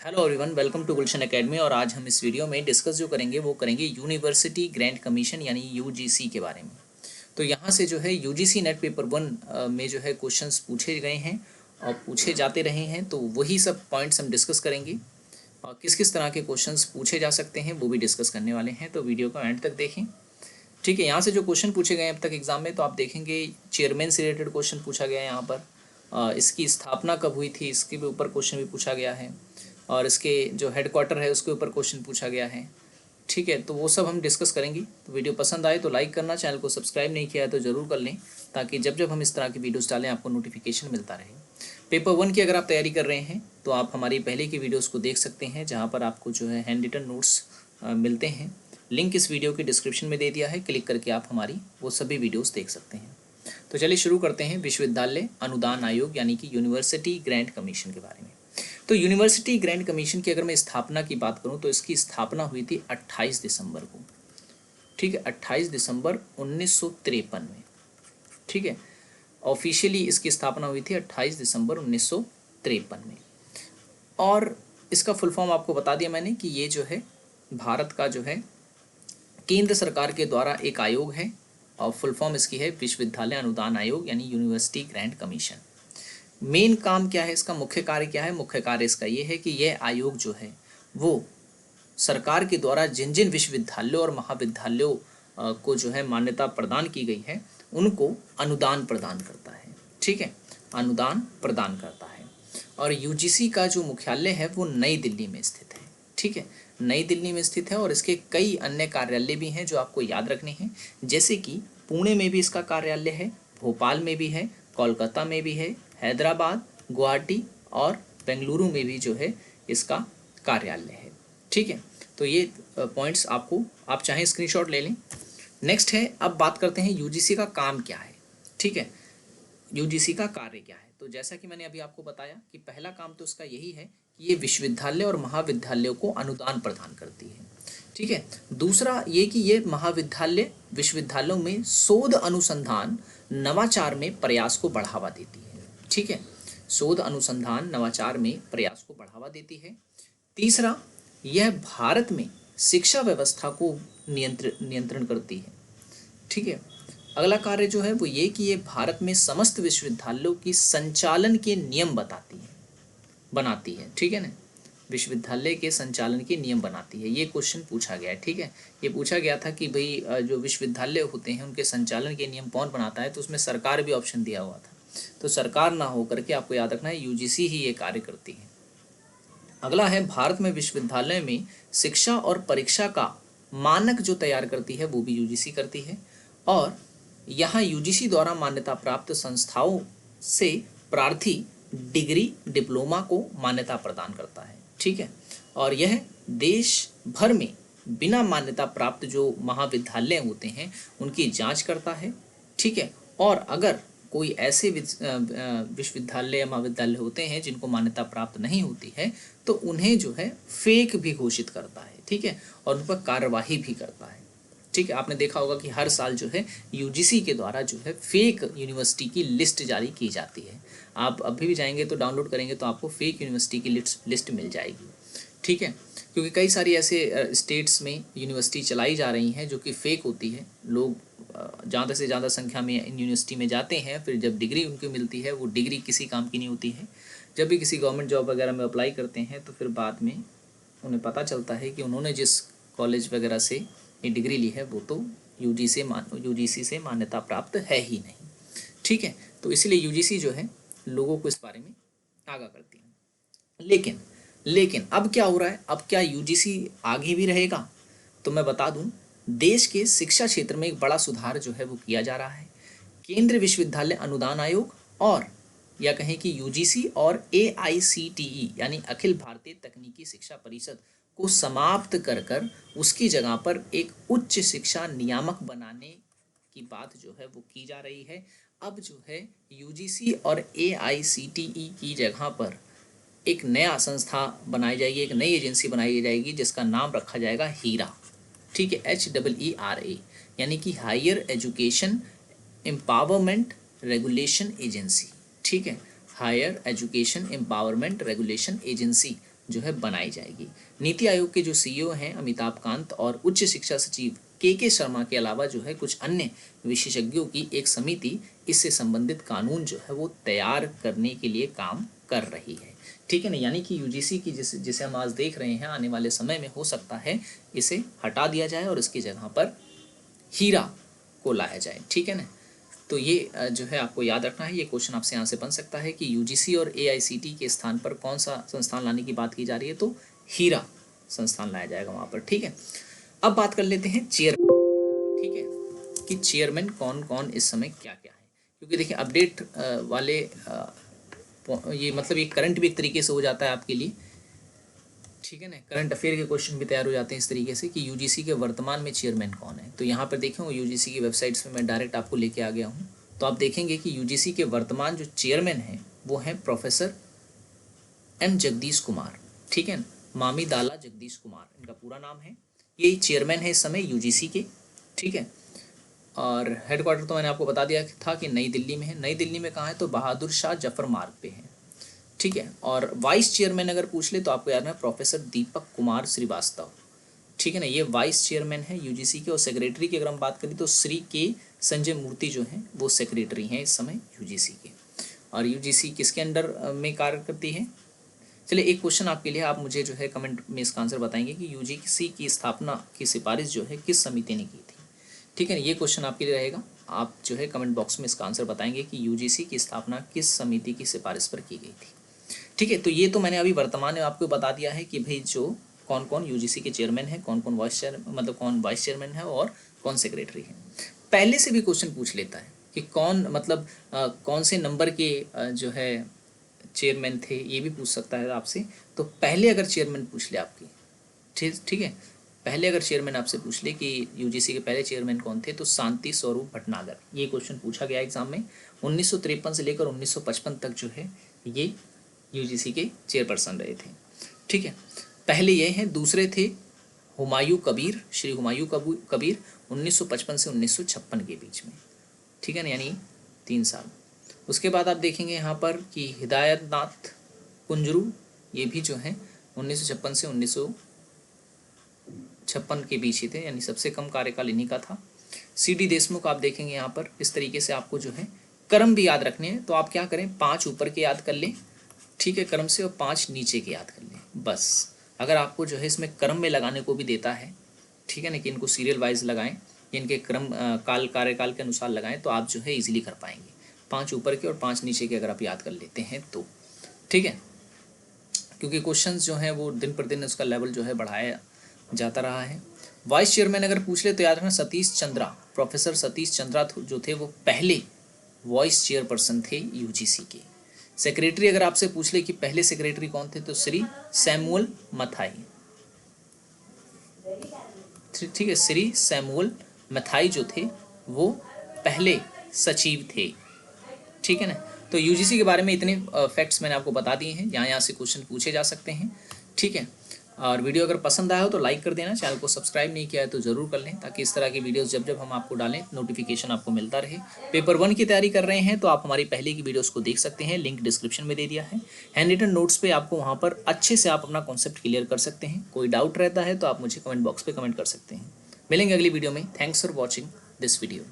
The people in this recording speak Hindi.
Hello everyone, welcome to Gulshan academy. और आज हम इस वीडियो में डिस्कस जो करेंगे वो करेंगे यूनिवर्सिटी ग्रांट कमीशन यानी यूजीसी के बारे में। तो यहाँ से जो है यूजीसी नेट पेपर 1 में जो है क्वेश्चंस पूछे गए हैं और पूछे जाते रहे हैं, तो वही सब पॉइंट्स हम डिस्कस करेंगे। और किस किस तरह के क्वेश्चंस पूछे जा सकते हैं वो भी डिस्कस करने वाले हैं, तो वीडियो को एंड तक देखें। ठीक है, यहाँ से जो क्वेश्चन पूछे गए हैं अब तक एग्जाम में, तो आप देखेंगे चेयरमैन से रिलेटेड क्वेश्चन पूछा गया है यहाँ पर। इसकी स्थापना कब हुई थी इसके भी ऊपर क्वेश्चन भी पूछा गया है, और इसके जो हेडक्वार्टर है उसके ऊपर क्वेश्चन पूछा गया है। ठीक है, तो वो सब हम डिस्कस करेंगे। तो वीडियो पसंद आए तो लाइक करना, चैनल को सब्सक्राइब नहीं किया है तो ज़रूर कर लें, ताकि जब जब हम इस तरह की वीडियोस डालें आपको नोटिफिकेशन मिलता रहे। पेपर 1 की अगर आप तैयारी कर रहे हैं तो आप हमारी पहले की वीडियोस को देख सकते हैं, जहाँ पर आपको जो है हैंड रिटन नोट्स मिलते हैं। लिंक इस वीडियो के डिस्क्रिप्शन में दे दिया है, क्लिक करके आप हमारी वो सभी वीडियोस देख सकते हैं। तो चलिए शुरू करते हैं विश्वविद्यालय अनुदान आयोग यानी कि यूनिवर्सिटी ग्रांट कमीशन के बारे में। तो यूनिवर्सिटी ग्रांट कमीशन की अगर मैं स्थापना की बात करूं तो इसकी स्थापना हुई थी 28 दिसंबर को। ठीक है, 28 दिसंबर 1953 में। ठीक है, ऑफिशियली इसकी स्थापना हुई थी 28 दिसंबर 1953 में। और इसका फुल फॉर्म आपको बता दिया मैंने कि ये जो है भारत का जो है केंद्र सरकार के द्वारा एक आयोग है, और फुल फॉर्म इसकी है विश्वविद्यालय अनुदान आयोग यानी यूनिवर्सिटी ग्रांट कमीशन। मेन काम क्या है इसका, मुख्य कार्य क्या है? मुख्य कार्य इसका ये है कि यह आयोग जो है वो सरकार के द्वारा जिन जिन विश्वविद्यालयों और महाविद्यालयों को जो है मान्यता प्रदान की गई है उनको अनुदान प्रदान करता है। ठीक है, अनुदान प्रदान करता है। और यूजीसी का जो मुख्यालय है वो नई दिल्ली में स्थित है। ठीक है, नई दिल्ली में स्थित है, और इसके कई अन्य कार्यालय भी हैं जो आपको याद रखने हैं, जैसे कि पुणे में भी इसका कार्यालय है, भोपाल में भी है, कोलकाता में भी है, हैदराबाद, गुवाहाटी और बेंगलुरु में भी जो है इसका कार्यालय है। ठीक है, तो ये पॉइंट्स आपको आप चाहें स्क्रीनशॉट ले लें। नेक्स्ट है, अब बात करते हैं यूजीसी का काम क्या है। ठीक है, यूजीसी का कार्य क्या है? तो जैसा कि मैंने अभी आपको बताया कि पहला काम तो इसका यही है कि ये विश्वविद्यालय और महाविद्यालयों को अनुदान प्रदान करती है। ठीक है, दूसरा ये कि ये महाविद्यालय विश्वविद्यालयों में शोध अनुसंधान नवाचार में प्रयास को बढ़ावा देती है। ठीक है, शोध अनुसंधान नवाचार में प्रयास को बढ़ावा देती है। तीसरा, यह भारत में शिक्षा व्यवस्था को नियंत्रण करती है। ठीक है, अगला कार्य जो है वो ये कि ये भारत में समस्त विश्वविद्यालयों की संचालन के नियम बनाती है। ठीक है ना, विश्वविद्यालय के संचालन के नियम बनाती है। ये क्वेश्चन पूछा गया है। ठीक है, ये पूछा गया था कि भाई जो विश्वविद्यालय होते हैं उनके संचालन के नियम कौन बनाता है, तो उसमें सरकार भी ऑप्शन दिया हुआ था। तो सरकार ना हो करके आपको याद रखना है यूजीसी ही ये कार्य करती है। अगला है, भारत में विश्वविद्यालय में शिक्षा और परीक्षा का मानक जो तैयार करती है वो भी यूजीसी करती है। और यहाँ यूजीसी द्वारा मान्यता प्राप्त संस्थाओं से प्रार्थी डिग्री डिप्लोमा को मान्यता प्रदान करता है। ठीक है, और यह देश भर में बिना मान्यता प्राप्त जो महाविद्यालय होते हैं उनकी जांच करता है। ठीक है, और अगर कोई ऐसे विश्वविद्यालय या महाविद्यालय होते हैं जिनको मान्यता प्राप्त नहीं होती है तो उन्हें जो है फेक भी घोषित करता है। ठीक है, और उन पर कार्यवाही भी करता है। ठीक है, आपने देखा होगा कि हर साल जो है यूजीसी के द्वारा जो है फेक यूनिवर्सिटी की लिस्ट जारी की जाती है। आप अभी भी जाएंगे तो डाउनलोड करेंगे तो आपको फेक यूनिवर्सिटी की लिस्ट मिल जाएगी। ठीक है, क्योंकि कई सारी ऐसे स्टेट्स में यूनिवर्सिटी चलाई जा रही हैं जो कि फेक होती है। लोग ज़्यादा से ज़्यादा संख्या में इन यूनिवर्सिटी में जाते हैं, फिर जब डिग्री उनको मिलती है वो डिग्री किसी काम की नहीं होती है। जब भी किसी गवर्नमेंट जॉब वगैरह में अप्लाई करते हैं तो फिर बाद में उन्हें पता चलता है कि उन्होंने जिस कॉलेज वगैरह से ये डिग्री ली है वो तो यूजीसी से मान्यता प्राप्त है ही नहीं। ठीक है, तो इसलिए यूजीसी जो है लोगों को इस बारे में आगाह करती है। लेकिन अब क्या हो रहा है, अब क्या यूजीसी आगे भी रहेगा? तो मैं बता दूं, देश के शिक्षा क्षेत्र में एक बड़ा सुधार जो है वो किया जा रहा है। केंद्रीय विश्वविद्यालय अनुदान आयोग, और या कहें कि यूजीसी और एआईसीटीई यानी अखिल भारतीय तकनीकी शिक्षा परिषद को समाप्त कर उसकी जगह पर एक उच्च शिक्षा नियामक बनाने की बात जो है वो की जा रही है। अब जो है यूजीसी और एआईसीटीई की जगह पर एक नया संस्था बनाई जाएगी, एक नई एजेंसी बनाई जाएगी जिसका नाम रखा जाएगा हीरा। ठीक है, HEERA, यानी कि higher education empowerment regulation agency. ठीक है, higher education empowerment regulation agency जो है बनाई जाएगी। नीति आयोग के जो सीईओ हैं अमिताभ कांत और उच्च शिक्षा सचिव के शर्मा के अलावा जो है कुछ अन्य विशेषज्ञों की एक समिति इससे संबंधित कानून जो है वो तैयार करने के लिए काम कर रही है। ठीक है ना, यानी कि यूजीसी की जिसे हम आज देख रहे हैं, आने वाले समय में हो सकता है इसे हटा दिया जाए और इसकी जगह पर हीरा को लाया जाए। ठीक है ना, तो ये जो है आपको याद रखना है। ये क्वेश्चन आपसे यहाँ से बन सकता है कि यूजीसी और एआईसीटी के स्थान पर कौन सा संस्थान लाने की बात की जा रही है, तो हीरा संस्थान लाया जाएगा वहाँ पर। ठीक है, अब बात कर लेते हैं चेयरमैन। ठीक है, कि चेयरमैन कौन कौन इस समय क्या क्या है, क्योंकि देखिए अपडेट वाले ये मतलब ये करंट भी एक तरीके से हो जाता है आपके लिए। ठीक है ना, करंट अफेयर के क्वेश्चन भी तैयार हो जाते हैं इस तरीके से कि यूजीसी के वर्तमान में चेयरमैन कौन है। तो यहाँ पर देखें यूजीसी की वेबसाइट्स पे मैं डायरेक्ट आपको लेके आ गया हूँ। तो आप देखेंगे कि यूजीसी के वर्तमान जो चेयरमैन हैं वो हैं प्रोफेसर एम जगदीश कुमार। ठीक है, मामी दाला जगदीश कुमार इनका पूरा नाम है। ये चेयरमैन है इस समय यूजीसी के। ठीक है, और हेडक्वार्टर तो मैंने आपको बता दिया था कि नई दिल्ली में है। नई दिल्ली में कहाँ है, तो बहादुर शाह जफर मार्ग पे है। ठीक है, और वाइस चेयरमैन अगर पूछ ले तो आपको याद है प्रोफेसर दीपक कुमार श्रीवास्तव। ठीक है ना, ये वाइस चेयरमैन है यूजीसी के। और सेक्रेटरी की अगर हम बात करें तो श्री के संजय मूर्ति जो हैं वो सेक्रेटरी हैं इस समय यूजीसी के। और यूजीसी किसके अंडर में कार्य करती है। चलिए एक क्वेश्चन आपके लिए, आप मुझे जो है कमेंट में इसका आंसर बताएंगे कि यूजीसी की स्थापना की सिफारिश जो है किस समिति ने की थी। ठीक है ना, ये क्वेश्चन आपके लिए रहेगा। आप जो है कमेंट बॉक्स में इसका आंसर बताएंगे कि यूजीसी की स्थापना किस समिति की सिफारिश पर की गई थी। ठीक है, तो ये तो मैंने अभी वर्तमान में आपको बता दिया है कि भाई जो कौन कौन यूजीसी के चेयरमैन है, कौन कौन वाइस चेयरमैन, मतलब कौन वाइस चेयरमैन है और कौन सेक्रेटरी है। पहले से भी क्वेश्चन पूछ लेता है कि कौन मतलब कौन से नंबर के जो है चेयरमैन थे, ये भी पूछ सकता है आपसे। तो पहले अगर चेयरमैन पूछ ले आपकी, ठीक है, पहले अगर चेयरमैन आपसे पूछ ले कि यूजीसी के पहले चेयरमैन कौन थे, तो शांति स्वरूप भटनागर, ये क्वेश्चन पूछा गया एग्जाम में। 1953 से लेकर 1955 तक जो है ये यूजीसी के चेयरपर्सन रहे थे। ठीक है, पहले ये हैं। दूसरे थे हुमायूं कबीर, श्री हुमायूं कबीर 1955 से 1956 के बीच में। ठीक है ना, यानी 3 साल। उसके बाद आप देखेंगे यहाँ पर कि हिदायत नाथ कुंजरू, ये भी जो है 1956 से 1956 के बीच ही थे, यानी सबसे कम कार्यकाल इन्हीं का था। सीडी देशमुख आप देखेंगे यहाँ पर। इस तरीके से आपको जो है क्रम भी याद रखने हैं। तो आप क्या करें, 5 ऊपर के याद कर लें, ठीक है, क्रम से, और 5 नीचे के याद कर लें बस। अगर आपको जो है इसमें क्रम में लगाने को भी देता है, ठीक है ना, कि इनको सीरियल वाइज लगाएं, इनके क्रम कार्यकाल के अनुसार लगाएं, तो आप जो है इजीली कर पाएंगे। 5 ऊपर के और 5 नीचे के अगर आप याद कर लेते हैं तो ठीक है, क्योंकि क्वेश्चंस जो हैं वो दिन पर दिन उसका लेवल जो है बढ़ाया जाता रहा है। वाइस चेयरमैन अगर पूछ ले तो याद रखना सतीश चंद्रा, प्रोफेसर सतीश चंद्रा जो थे वो पहले वाइस चेयरपर्सन थे यूजीसी के। सेक्रेटरी अगर आपसे पूछ ले कि पहले सेक्रेटरी कौन थे, तो श्री सैमुअल मथाई। ठीक है, श्री सैमुअल मथाई जो थे वो पहले सचिव थे। ठीक है ना, तो यूजीसी के बारे में इतने फैक्ट्स मैंने आपको बता दिए हैं। यहाँ से क्वेश्चन पूछे जा सकते हैं। ठीक है, और वीडियो अगर पसंद आया हो तो लाइक कर देना, चैनल को सब्सक्राइब नहीं किया है तो ज़रूर कर लें, ताकि इस तरह की वीडियोस जब जब हम आपको डालें नोटिफिकेशन आपको मिलता रहे। पेपर 1 की तैयारी कर रहे हैं तो आप हमारी पहले की वीडियोस को देख सकते हैं, लिंक डिस्क्रिप्शन में दे दिया है। हैंड रिटन नोट्स पे आपको वहाँ पर अच्छे से आप अपना कॉन्सेप्ट क्लियर कर सकते हैं। कोई डाउट रहता है तो आप मुझे कमेंट बॉक्स पर कमेंट कर सकते हैं। मिलेंगे अगली वीडियो में। Thanks for watching this video.